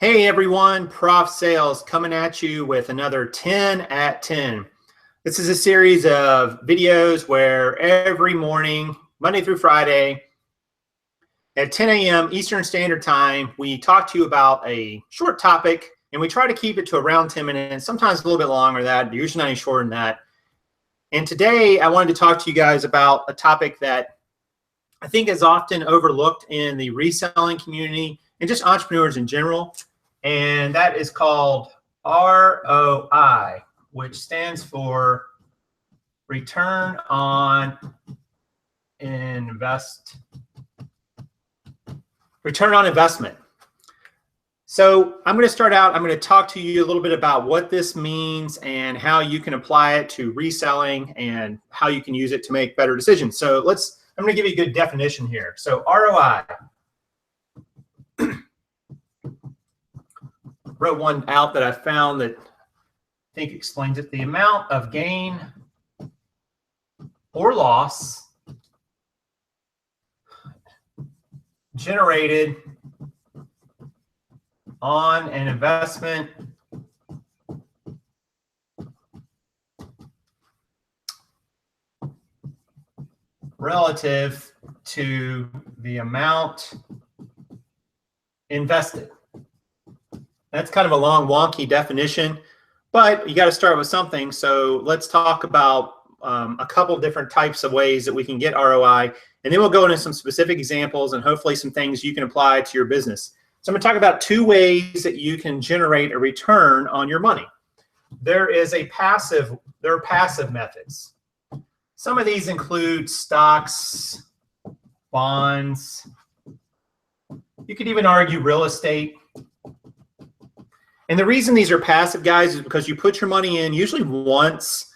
Hey everyone, Prof Sales coming at you with another 10 at 10. This is a series of videos where every morning, Monday through Friday, at 10 a.m. Eastern Standard Time, we talk to you about a short topic and we try to keep it to around 10 minutes, sometimes a little bit longer than that, usually not any shorter than that. And today I wanted to talk to you guys about a topic that I think is often overlooked in the reselling community and just entrepreneurs in general. And that is called ROI, which stands for Return on Investment. So I'm going to start out, I'm going to talk to you a little bit about what this means and how you can apply it to reselling and how you can use it to make better decisions. So I'm going to give you a good definition here. So ROI. Wrote one out that I found that I think explains it. The amount of gain or loss generated on an investment relative to the amount invested. That's kind of a long, wonky definition, but you got to start with something. So let's talk about a couple different types of ways that we can get ROI, and then we'll go into some specific examples and hopefully some things you can apply to your business. So I'm going to talk about two ways that you can generate a return on your money. There are passive methods. Some of these include stocks, bonds. You could even argue real estate. And the reason these are passive, guys, is because you put your money in usually once.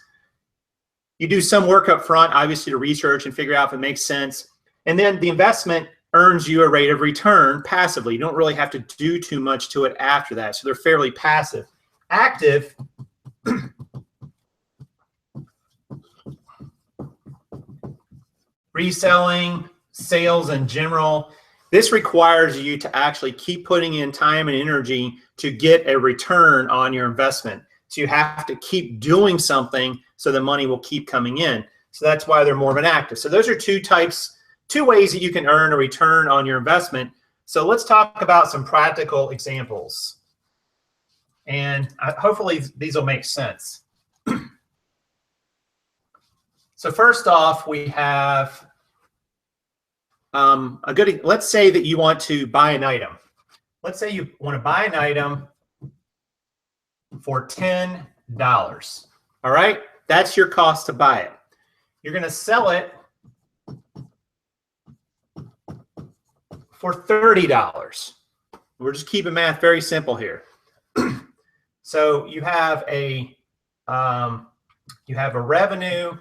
You do some work up front, obviously, to research and figure out if it makes sense. And then the investment earns you a rate of return passively. You don't really have to do too much to it after that. So they're fairly passive. Active, reselling, sales in general, this requires you to actually keep putting in time and energy to get a return on your investment. So you have to keep doing something so the money will keep coming in. So that's why they're more of an active. So those are two ways that you can earn a return on your investment. So let's talk about some practical examples. And hopefully these will make sense. So first off, we have let's say that you want to buy an item. Let's say you want to buy an item for $10. All right, that's your cost to buy it. You're going to sell it for $30. We're just keeping math very simple here. So you have a revenue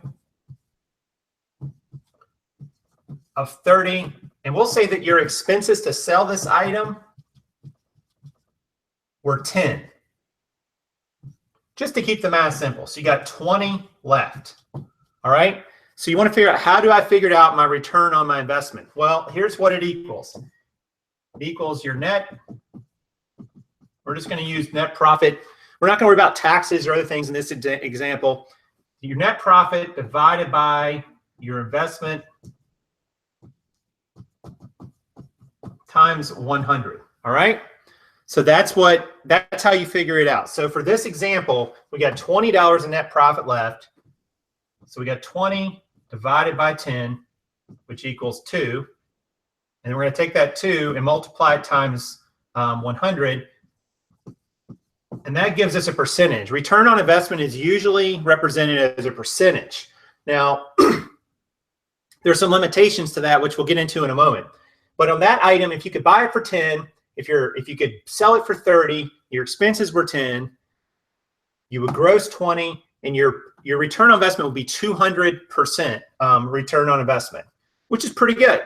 of 30, and we'll say that your expenses to sell this item were 10. Just to keep the math simple. So you got 20 left. All right. So you want to figure out, how do I figure out my return on my investment? Well, here's what it equals. It equals your net. We're just going to use net profit. We're not going to worry about taxes or other things in this example. Your net profit divided by your investment times 100. All right. So that's how you figure it out. So for this example, we got $20 in net profit left. So we got 20 divided by 10, which equals 2. And then we're going to take that 2 and multiply it times 100. And that gives us a percentage. Return on investment is usually represented as a percentage. Now, there's some limitations to that, which we'll get into in a moment. But on that item, if you could buy it for 10, if you could sell it for 30, your expenses were 10, you would gross 20, and your return on investment would be 200% return on investment, which is pretty good.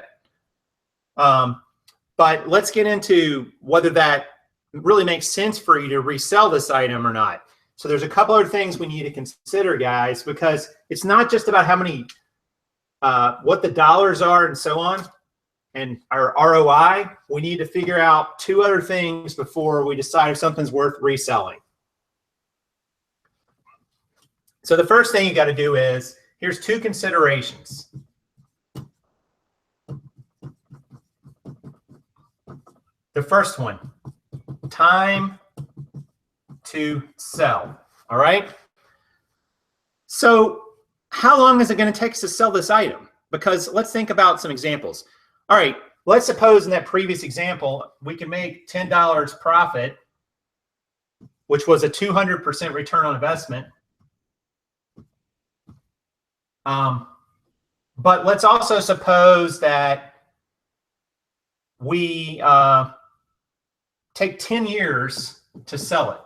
But let's get into whether that really makes sense for you to resell this item or not. So there's a couple other things we need to consider, guys, because it's not just about how many, what the dollars are and so on. and our ROI, we need to figure out two other things before we decide if something's worth reselling. So the first thing you got to do is, here's two considerations. The first one, time to sell. All right. So how long is it going to take us to sell this item? Because let's think about some examples. All right. Let's suppose in that previous example, we can make $10 profit, which was a 200% return on investment. But let's also suppose that we take 10 years to sell it.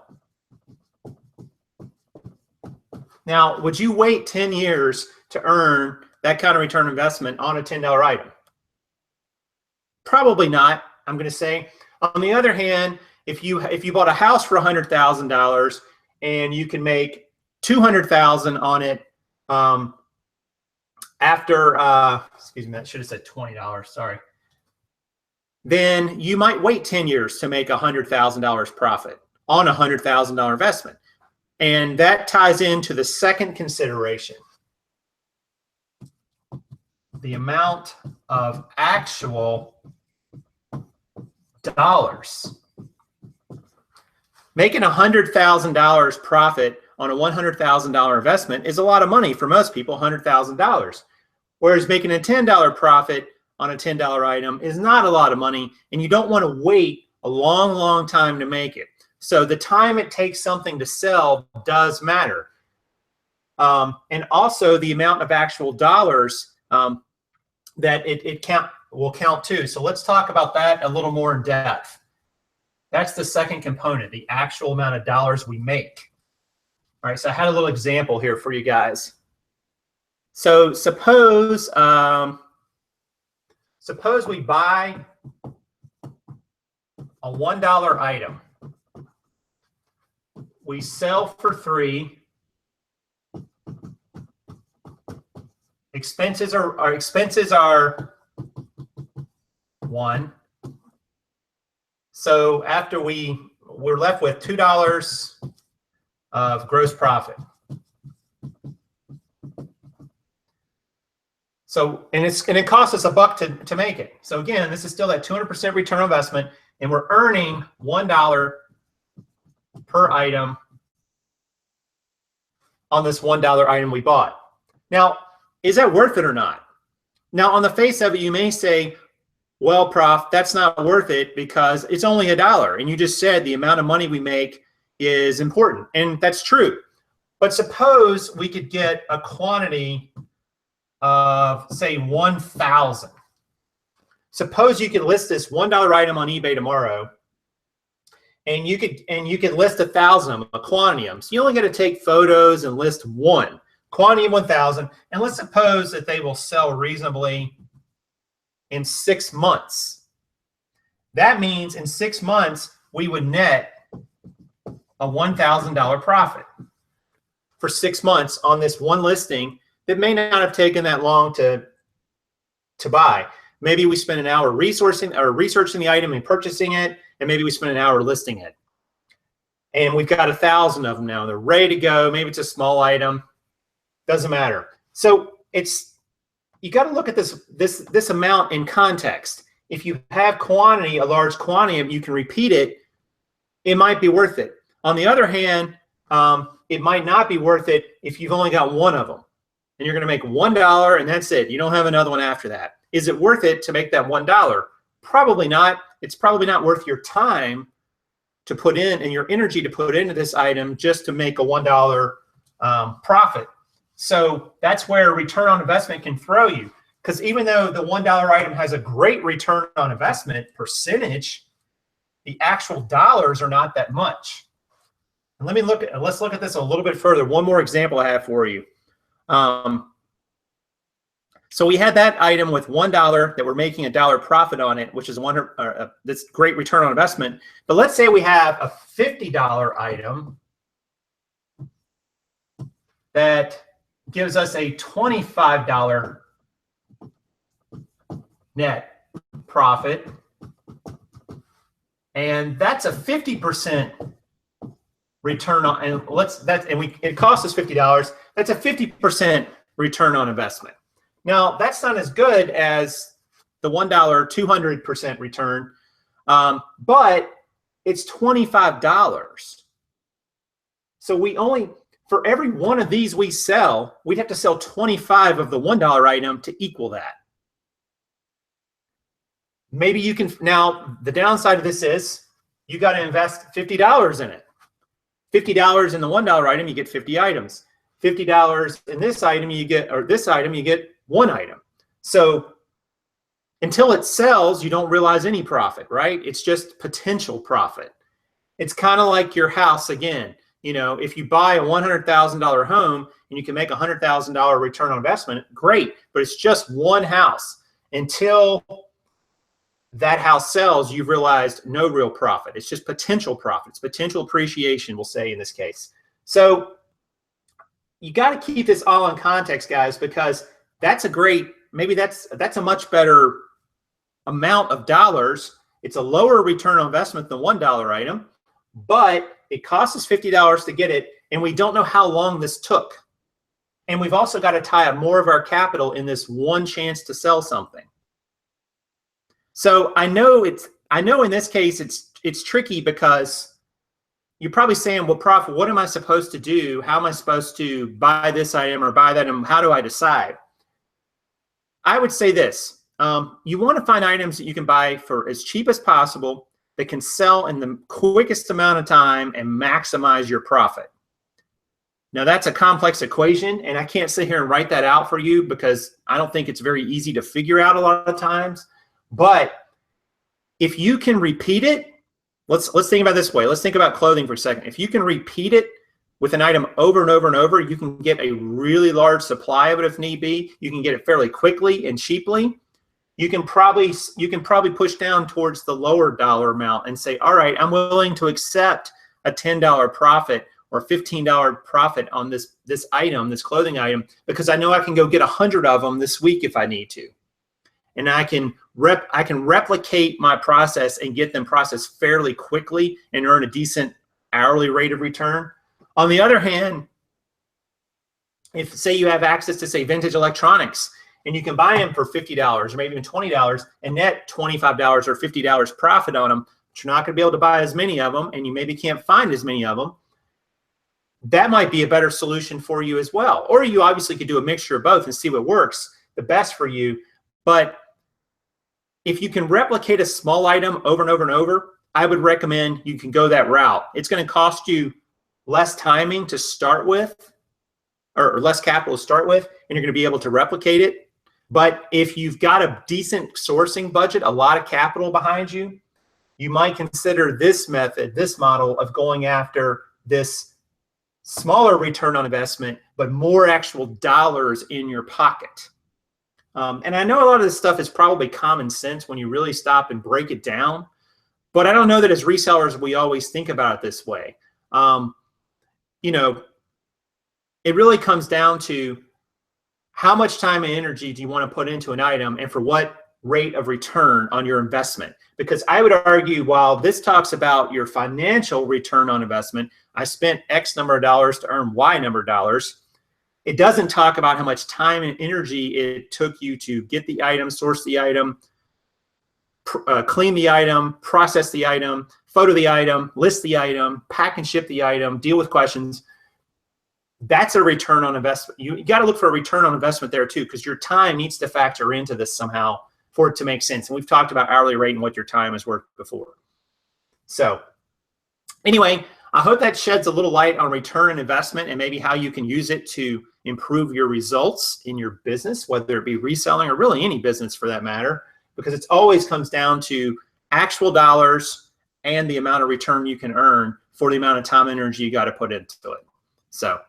Now, would you wait 10 years to earn that kind of return on investment on a $10 item? Probably not, I'm going to say. On the other hand, if you bought a house for $100,000 and you can make $200,000 on it after, excuse me, that should have said $20, sorry. Then you might wait 10 years to make $100,000 profit on a $100,000 investment. And that ties into the second consideration, the amount of actual dollars. Making $100,000 profit on a $100,000 investment is a lot of money for most people, $100,000. Whereas making a $10 profit on a $10 item is not a lot of money, and you don't want to wait a long, long time to make it. So the time it takes something to sell does matter. And also the amount of actual dollars that it will count too. So let's talk about that a little more in depth. That's the second component, the actual amount of dollars we make. All right, so I had a little example here for you guys. So suppose we buy a $1 item. We sell for $3. Expenses are $1. So after we're left with $2 of gross profit. So, and it costs us $1 to make it. So again, this is still that 200% return on investment, and we're earning $1 per item on this $1 item we bought. Now, is that worth it or not? Now, on the face of it, you may say, well, Prof, that's not worth it because it's only $1. And you just said the amount of money we make is important. And that's true. But suppose we could get a quantity of, say, 1,000. Suppose you could list this $1 item on eBay tomorrow, and you could list 1,000 of them, a quantity of them. So you only got to take photos and list one quantity of 1,000. And let's suppose that they will sell reasonably in 6 months. That means in 6 months, we would net a $1,000 profit for 6 months on this one listing that may not have taken that long to buy. Maybe we spent an hour researching the item and purchasing it, and maybe we spent an hour listing it. And we've got 1,000 of them now. They're ready to go. Maybe it's a small item. Doesn't matter. So you got to look at this amount in context. If you have quantity, a large quantity, you can repeat it, it might be worth it. On the other hand, it might not be worth it if you've only got one of them. And you're going to make $1 and that's it. You don't have another one after that. Is it worth it to make that $1? Probably not. It's probably not worth your time to put in and your energy to put into this item just to make a $1 profit. So that's where return on investment can throw you. Because even though the $1 item has a great return on investment percentage, the actual dollars are not that much. And let's look at this a little bit further. One more example I have for you. So we had that item with $1 that we're making $1 profit on it, which is this great return on investment. But let's say we have a $50 item that gives us a $25 net profit, and that's a 50% return on, and it costs us $50. That's a 50% return on investment. Now that's not as good as the $1 200% return, but it's $25. So for every one of these we sell, we'd have to sell 25 of the $1 item to equal that. Maybe you can, now the downside of this is you got to invest $50 in it. $50 in the $1 item, you get 50 items. $50 in this item, you get one item. So until it sells, you don't realize any profit, right? It's just potential profit. It's kind of like your house again. You know, if you buy a $100,000 home and you can make a $100,000 return on investment, great, but it's just one house. Until that house sells, you've realized no real profit. It's just potential profits, potential appreciation, we'll say in this case. So you got to keep this all in context, guys, because that's a great, maybe that's a much better amount of dollars. It's a lower return on investment than $1 item, but it costs us $50 to get it, and we don't know how long this took. And we've also got to tie up more of our capital in this one chance to sell something. So I know in this case it's tricky, because you're probably saying, well, Prof, what am I supposed to do? How am I supposed to buy this item or buy that item? How do I decide? I would say this. You want to find items that you can buy for as cheap as possible, that can sell in the quickest amount of time and maximize your profit. Now that's a complex equation, and I can't sit here and write that out for you because I don't think it's very easy to figure out a lot of times. But if you can repeat it, let's think about it this way. Let's think about clothing for a second. If you can repeat it with an item over and over and over, you can get a really large supply of it if need be. You can get it fairly quickly and cheaply. You can probably push down towards the lower dollar amount and say, all right, I'm willing to accept a $10 profit or $15 profit on this item, this clothing item, because I know I can go get 100 of them this week if I need to. And I can replicate my process and get them processed fairly quickly and earn a decent hourly rate of return. On the other hand, if say you have access to, say, vintage electronics, and you can buy them for $50 or maybe even $20 and net $25 or $50 profit on them, but you're not going to be able to buy as many of them, and you maybe can't find as many of them, that might be a better solution for you as well. Or you obviously could do a mixture of both and see what works the best for you. But if you can replicate a small item over and over and over, I would recommend you can go that route. It's going to cost you less timing to start with, or less capital to start with, and you're going to be able to replicate it. But if you've got a decent sourcing budget, a lot of capital behind you, you might consider this method, this model of going after this smaller return on investment, but more actual dollars in your pocket. And I know a lot of this stuff is probably common sense when you really stop and break it down, but I don't know that as resellers we always think about it this way. You know, it really comes down to how much time and energy do you want to put into an item, and for what rate of return on your investment? Because I would argue, while this talks about your financial return on investment, I spent X number of dollars to earn Y number of dollars, it doesn't talk about how much time and energy it took you to get the item, source the item, clean the item, process the item, photo the item, list the item, pack and ship the item, deal with questions. That's a return on investment. You got to look for a return on investment there too, because your time needs to factor into this somehow for it to make sense. And we've talked about hourly rate and what your time is worth before. So anyway, I hope that sheds a little light on return on investment and maybe how you can use it to improve your results in your business, whether it be reselling or really any business for that matter, because it always comes down to actual dollars and the amount of return you can earn for the amount of time and energy you got to put into it. So,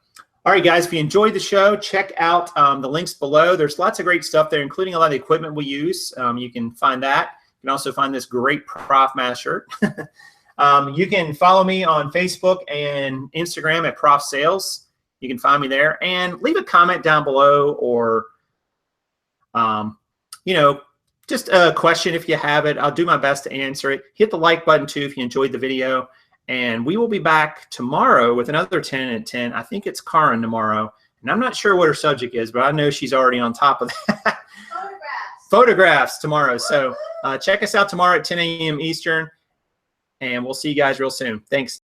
all right, guys, if you enjoyed the show, check out the links below. There's lots of great stuff there, including a lot of the equipment we use. You can find that. You can also find this great Prof Math shirt. You can follow me on Facebook and Instagram at Prof Sales. You can find me there, and leave a comment down below, or you know, just a question if you have it. I'll do my best to answer it. Hit the like button too if you enjoyed the video. And we will be back tomorrow with another 10 at 10. I think it's Karin tomorrow. And I'm not sure what her subject is, but I know she's already on top of that. Photographs tomorrow. So check us out tomorrow at 10 a.m. Eastern. And we'll see you guys real soon. Thanks.